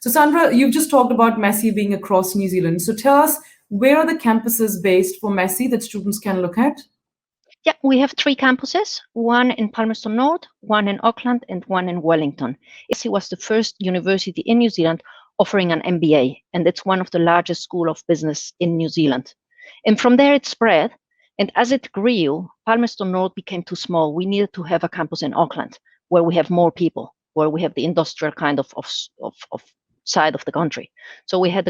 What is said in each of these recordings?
So Sandra, you've just talked about Messi being across New Zealand. So tell us, where are the campuses based for Messi that students can look at? Yeah, we have 3 campuses, one in Palmerston North, one in Auckland, and one in Wellington. Messi was the first university in New Zealand offering an MBA, and it's one of the largest schools of business in New Zealand. And from there it spread, and as it grew, Palmerston North became too small. We needed to have a campus in Auckland, where we have more people, where we have the industrial kind of side of the country. So we had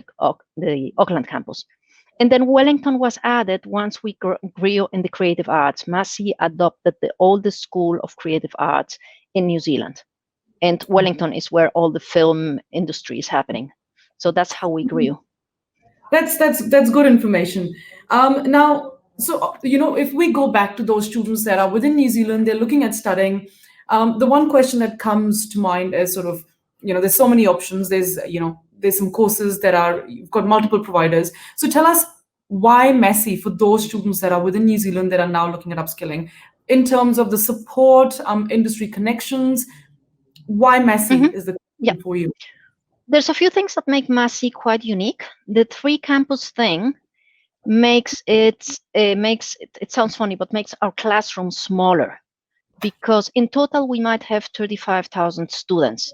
the Auckland campus. And then Wellington was added once we grew in the creative arts. Massey adopted the oldest school of creative arts in New Zealand. And Wellington is where all the film industry is happening. So that's how we grew. That's good information. Now, so, if we go back to those students that are within New Zealand, they're looking at studying. The one question that comes to mind is sort of, there's so many options. There's some courses that you've got multiple providers. So tell us, why Messi for those students that are within New Zealand that are now looking at upskilling, in terms of the support, industry connections? Why Messi is the thing for you? There's a few things that make Massey quite unique. The 3 campus thing makes it sounds funny, but makes our classroom smaller, because in total we might have 35,000 students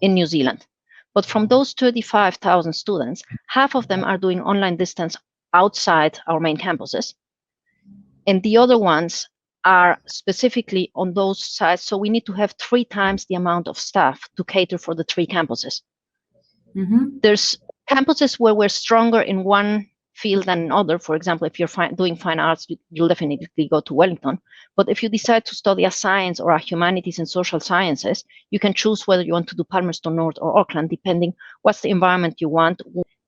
in New Zealand. But from those 35,000 students, half of them are doing online distance outside our main campuses. And the other ones are specifically on those sites. So we need to have 3 times the amount of staff to cater for the 3 campuses. There's campuses where we're stronger in one field than another. For example, if you're doing fine arts, you'll definitely go to Wellington. But if you decide to study a science or a humanities and social sciences, you can choose whether you want to do Palmerston North or Auckland, depending what's the environment you want.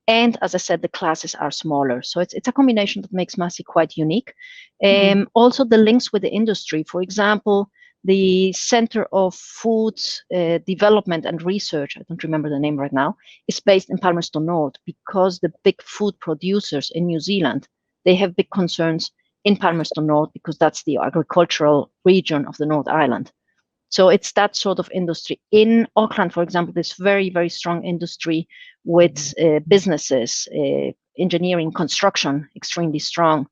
And as I said, the classes are smaller. So it's a combination that makes Massey quite unique. Also the links with the industry. For example, the Center of Food Development and Research, I don't remember the name right now, is based in Palmerston North, because the big food producers in New Zealand, they have big concerns in Palmerston North, because that's the agricultural region of the North Island. So it's that sort of industry. In Auckland, for example, there's very, very strong industry with businesses, engineering, construction, extremely strong.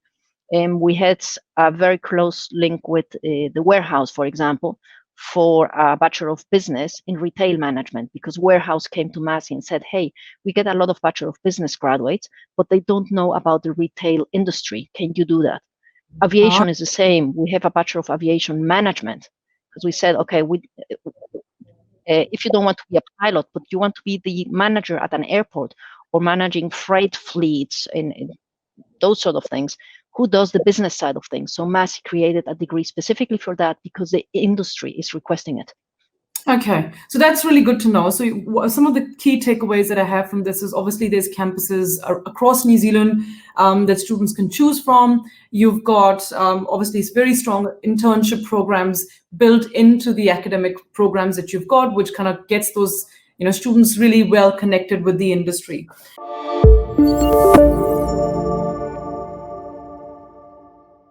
We had a very close link with the warehouse, for example, for a Bachelor of Business in Retail Management, because warehouse came to Massey and said, hey, we get a lot of Bachelor of Business graduates, but they don't know about the retail industry. Can you do that? Aviation is the same. We have a Bachelor of Aviation Management, because we said, okay, if you don't want to be a pilot, but you want to be the manager at an airport or managing freight fleets and those sort of things, who does the business side of things? So Massey created a degree specifically for that, because the industry is requesting it. Okay, so that's really good to know. So some of the key takeaways that I have from this is, obviously there's campuses across New Zealand that students can choose from. You've got obviously very strong internship programs built into the academic programs that you've got, which kind of gets those students really well connected with the industry.